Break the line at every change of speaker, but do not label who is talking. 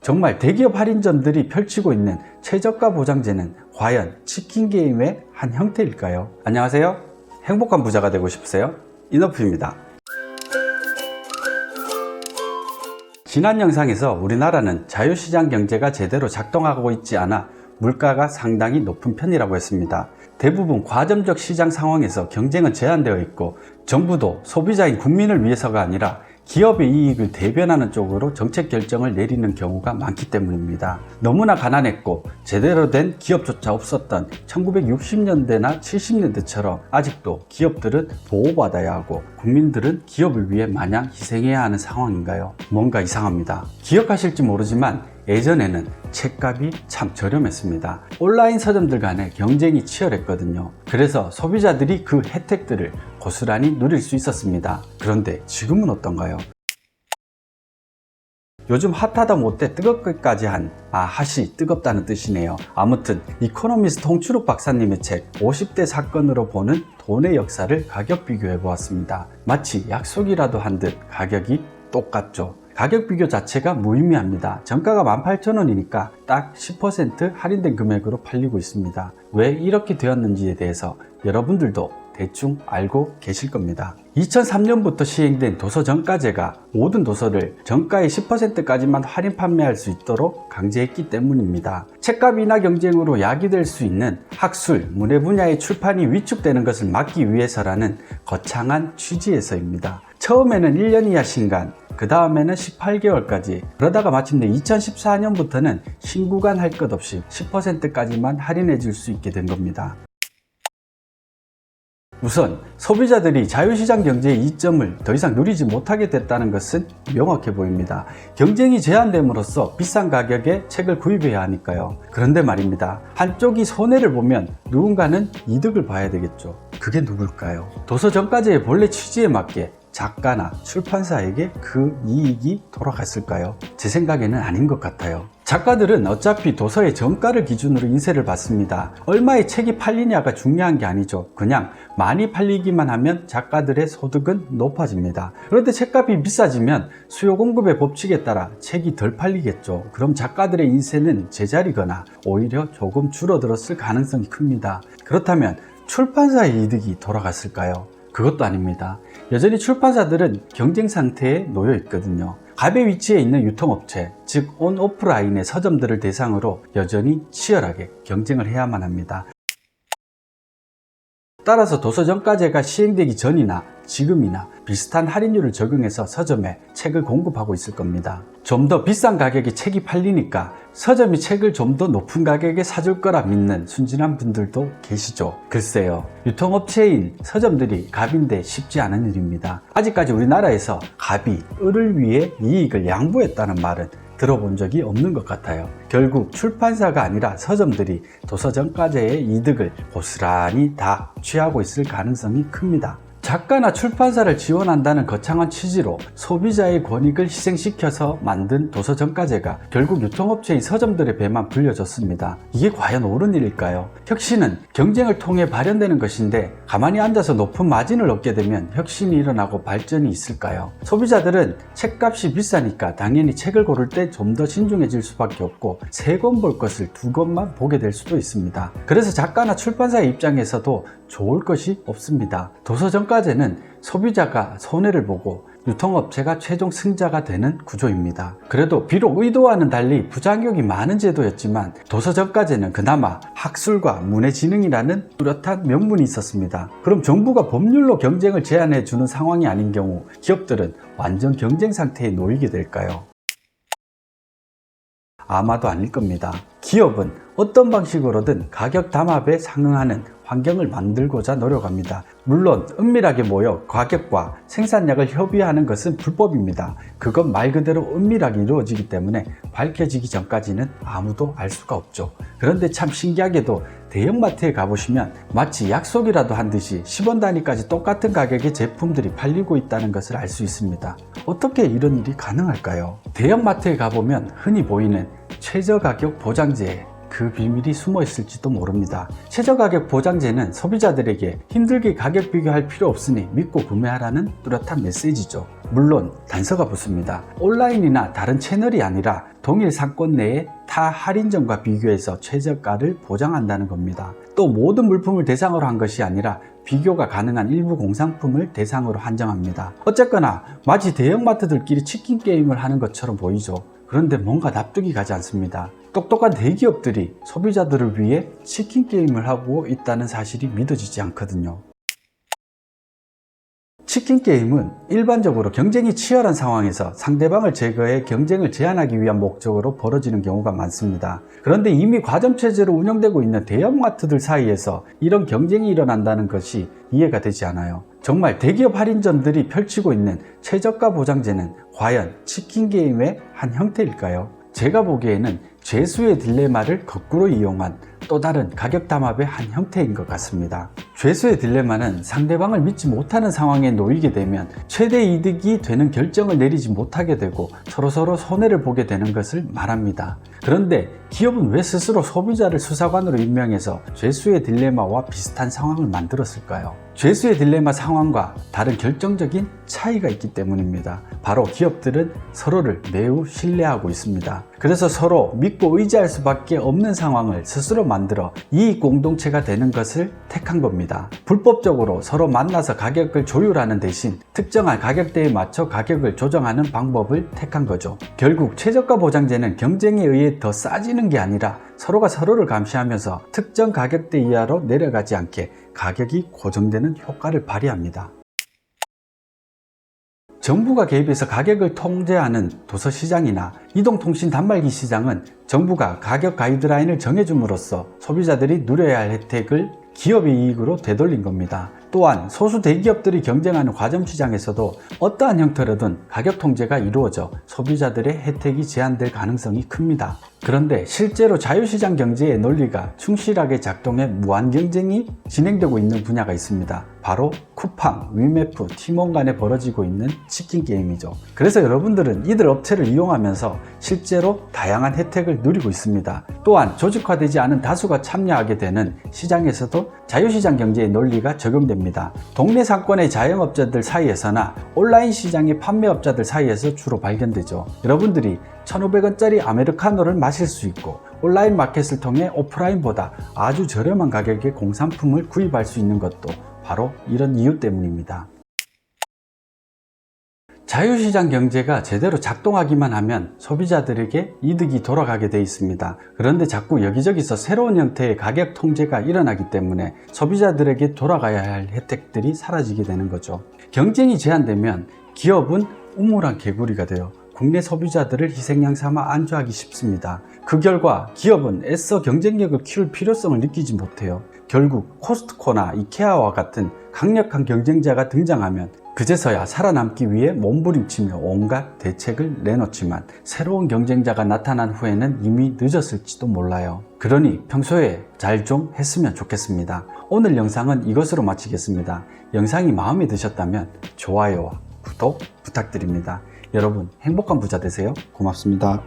정말 대기업 할인점들이 펼치고 있는 최저가 보장제는 과연 치킨게임의 한 형태일까요? 안녕하세요. 행복한 부자가 되고 싶으세요? 이너프입니다. 지난 영상에서 우리나라는 자유시장 경제가 제대로 작동하고 있지 않아 물가가 상당히 높은 편이라고 했습니다. 대부분 과점적 시장 상황에서 경쟁은 제한되어 있고 정부도 소비자인 국민을 위해서가 아니라 기업의 이익을 대변하는 쪽으로 정책 결정을 내리는 경우가 많기 때문입니다. 너무나 가난했고 제대로 된 기업조차 없었던 1960년대나 70년대처럼 아직도 기업들은 보호받아야 하고 국민들은 기업을 위해 마냥 희생해야 하는 상황인가요? 뭔가 이상합니다. 기억하실지 모르지만 예전에는 책값이 참 저렴했습니다. 온라인 서점들 간의 경쟁이 치열했거든요. 그래서 소비자들이 그 혜택들을 고스란히 누릴 수 있었습니다. 그런데 지금은 어떤가요? 요즘 핫하다 못해 뜨겁기까지 한 핫이 뜨겁다는 뜻이네요. 아무튼 이코노미스트 홍춘욱 박사님의 책 50대 사건으로 보는 돈의 역사를 가격 비교해 보았습니다. 마치 약속이라도 한 듯 가격이 똑같죠. 가격 비교 자체가 무의미합니다. 정가가 18,000원이니까 딱 10% 할인된 금액으로 팔리고 있습니다. 왜 이렇게 되었는지에 대해서 여러분들도 대충 알고 계실 겁니다. 2003년부터 시행된 도서정가제가 모든 도서를 정가의 10%까지만 할인 판매할 수 있도록 강제했기 때문입니다. 책값 인하 경쟁으로 야기될 수 있는 학술, 문해 분야의 출판이 위축되는 것을 막기 위해서라는 거창한 취지에서입니다. 처음에는 1년 이하 신간, 그 다음에는 18개월까지, 그러다가 마침내 2014년부터는 신구간 할 것 없이 10%까지만 할인해 줄 수 있게 된 겁니다. 우선 소비자들이 자유시장 경제의 이점을 더 이상 누리지 못하게 됐다는 것은 명확해 보입니다. 경쟁이 제한됨으로써 비싼 가격에 책을 구입해야 하니까요. 그런데 말입니다. 한쪽이 손해를 보면 누군가는 이득을 봐야 되겠죠. 그게 누굴까요? 도서정가제의 본래 취지에 맞게 작가나 출판사에게 그 이익이 돌아갔을까요? 제 생각에는 아닌 것 같아요. 작가들은 어차피 도서의 정가를 기준으로 인세를 받습니다. 얼마의 책이 팔리냐가 중요한 게 아니죠. 그냥 많이 팔리기만 하면 작가들의 소득은 높아집니다. 그런데 책값이 비싸지면 수요 공급의 법칙에 따라 책이 덜 팔리겠죠. 그럼 작가들의 인세는 제자리거나 오히려 조금 줄어들었을 가능성이 큽니다. 그렇다면 출판사의 이득이 돌아갔을까요? 그것도 아닙니다. 여전히 출판사들은 경쟁 상태에 놓여 있거든요. 갑의 위치에 있는 유통업체, 즉 온오프라인의 서점들을 대상으로 여전히 치열하게 경쟁을 해야만 합니다. 따라서 도서정가제가 시행되기 전이나 지금이나 비슷한 할인율을 적용해서 서점에 책을 공급하고 있을 겁니다. 좀 더 비싼 가격에 책이 팔리니까 서점이 책을 좀 더 높은 가격에 사줄 거라 믿는 순진한 분들도 계시죠. 글쎄요, 유통업체인 서점들이 갑인데 쉽지 않은 일입니다. 아직까지 우리나라에서 갑이 을을 위해 이익을 양보했다는 말은 들어본 적이 없는 것 같아요. 결국 출판사가 아니라 서점들이 도서정가제의 이득을 고스란히 다 취하고 있을 가능성이 큽니다. 작가나 출판사를 지원한다는 거창한 취지로 소비자의 권익을 희생시켜서 만든 도서정가제가 결국 유통업체인 서점들의 배만 불려졌습니다. 이게 과연 옳은 일일까요? 혁신은 경쟁을 통해 발현되는 것인데 가만히 앉아서 높은 마진을 얻게 되면 혁신이 일어나고 발전이 있을까요? 소비자들은 책값이 비싸니까 당연히 책을 고를 때 좀 더 신중해질 수밖에 없고 세 권 볼 것을 두 권만 보게 될 수도 있습니다. 그래서 작가나 출판사의 입장에서도 좋을 것이 없습니다. 도서정가제는 소비자가 손해를 보고 유통업체가 최종 승자가 되는 구조입니다. 그래도 비록 의도와는 달리 부작용이 많은 제도였지만 도서정가제는 그나마 학술과 문해진흥이라는 뚜렷한 명분이 있었습니다. 그럼 정부가 법률로 경쟁을 제한해 주는 상황이 아닌 경우 기업들은 완전 경쟁 상태에 놓이게 될까요? 아마도 아닐 겁니다. 기업은 어떤 방식으로든 가격 담합에 상응하는 환경을 만들고자 노력합니다. 물론 은밀하게 모여 가격과 생산량을 협의하는 것은 불법입니다. 그건 말 그대로 은밀하게 이루어지기 때문에 밝혀지기 전까지는 아무도 알 수가 없죠. 그런데 참 신기하게도 대형마트에 가보시면 마치 약속이라도 한 듯이 10원 단위까지 똑같은 가격의 제품들이 팔리고 있다는 것을 알 수 있습니다. 어떻게 이런 일이 가능할까요? 대형마트에 가보면 흔히 보이는 최저가격 보장제에 그 비밀이 숨어 있을지도 모릅니다. 최저가격 보장제는 소비자들에게 힘들게 가격 비교할 필요 없으니 믿고 구매하라는 뚜렷한 메시지죠. 물론 단서가 붙습니다. 온라인이나 다른 채널이 아니라 동일 상권 내의 타 할인점과 비교해서 최저가를 보장한다는 겁니다. 또 모든 물품을 대상으로 한 것이 아니라 비교가 가능한 일부 공산품을 대상으로 한정합니다. 어쨌거나 마치 대형마트들끼리 치킨 게임을 하는 것처럼 보이죠. 그런데 뭔가 납득이 가지 않습니다. 똑똑한 대기업들이 소비자들을 위해 치킨 게임을 하고 있다는 사실이 믿어지지 않거든요. 치킨 게임은 일반적으로 경쟁이 치열한 상황에서 상대방을 제거해 경쟁을 제한하기 위한 목적으로 벌어지는 경우가 많습니다. 그런데 이미 과점체제로 운영되고 있는 대형마트들 사이에서 이런 경쟁이 일어난다는 것이 이해가 되지 않아요. 정말 대기업 할인점들이 펼치고 있는 최저가 보장제는 과연 치킨 게임의 한 형태일까요? 제가 보기에는 죄수의 딜레마를 거꾸로 이용한 또 다른 가격 담합의 한 형태인 것 같습니다. 죄수의 딜레마는 상대방을 믿지 못하는 상황에 놓이게 되면 최대 이득이 되는 결정을 내리지 못하게 되고 서로서로 손해를 보게 되는 것을 말합니다. 그런데 기업은 왜 스스로 소비자를 수사관으로 임명해서 죄수의 딜레마와 비슷한 상황을 만들었을까요? 죄수의 딜레마 상황과 다른 결정적인 차이가 있기 때문입니다. 바로 기업들은 서로를 매우 신뢰하고 있습니다. 그래서 서로 믿고 의지할 수밖에 없는 상황을 스스로 만들어 이익 공동체가 되는 것을 택한 겁니다. 불법적으로 서로 만나서 가격을 조율하는 대신 특정한 가격대에 맞춰 가격을 조정하는 방법을 택한 거죠. 결국 최저가 보장제는 경쟁에 의해 더 싸지는 게 아니라 서로가 서로를 감시하면서 특정 가격대 이하로 내려가지 않게 가격이 고정되는 효과를 발휘합니다. 정부가 개입해서 가격을 통제하는 도서시장이나 이동통신 단말기 시장은 정부가 가격 가이드라인을 정해줌으로써 소비자들이 누려야 할 혜택을 기업의 이익으로 되돌린 겁니다. 또한 소수 대기업들이 경쟁하는 과점시장에서도 어떠한 형태로든 가격 통제가 이루어져 소비자들의 혜택이 제한될 가능성이 큽니다. 그런데 실제로 자유시장 경제의 논리가 충실하게 작동해 무한 경쟁이 진행되고 있는 분야가 있습니다. 바로 쿠팡, 위메프, 티몬 간에 벌어지고 있는 치킨 게임이죠. 그래서 여러분들은 이들 업체를 이용하면서 실제로 다양한 혜택을 누리고 있습니다. 또한 조직화되지 않은 다수가 참여하게 되는 시장에서도 자유시장 경제의 논리가 적용됩니다. 동네 상권의 자영업자들 사이에서나 온라인 시장의 판매업자들 사이에서 주로 발견되죠. 여러분들이 1,500원짜리 아메리카노를 마실 수 있고 온라인 마켓을 통해 오프라인보다 아주 저렴한 가격에 공산품을 구입할 수 있는 것도 바로 이런 이유 때문입니다. 자유시장 경제가 제대로 작동하기만 하면 소비자들에게 이득이 돌아가게 돼 있습니다. 그런데 자꾸 여기저기서 새로운 형태의 가격 통제가 일어나기 때문에 소비자들에게 돌아가야 할 혜택들이 사라지게 되는 거죠. 경쟁이 제한되면 기업은 우물한 개구리가 되어 국내 소비자들을 희생양 삼아 안주하기 쉽습니다. 그 결과 기업은 애써 경쟁력을 키울 필요성을 느끼지 못해요. 결국 코스트코나 이케아와 같은 강력한 경쟁자가 등장하면 그제서야 살아남기 위해 몸부림치며 온갖 대책을 내놓지만 새로운 경쟁자가 나타난 후에는 이미 늦었을지도 몰라요. 그러니 평소에 잘 좀 했으면 좋겠습니다. 오늘 영상은 이것으로 마치겠습니다. 영상이 마음에 드셨다면 좋아요와 구독 부탁드립니다. 여러분 행복한 부자 되세요. 고맙습니다.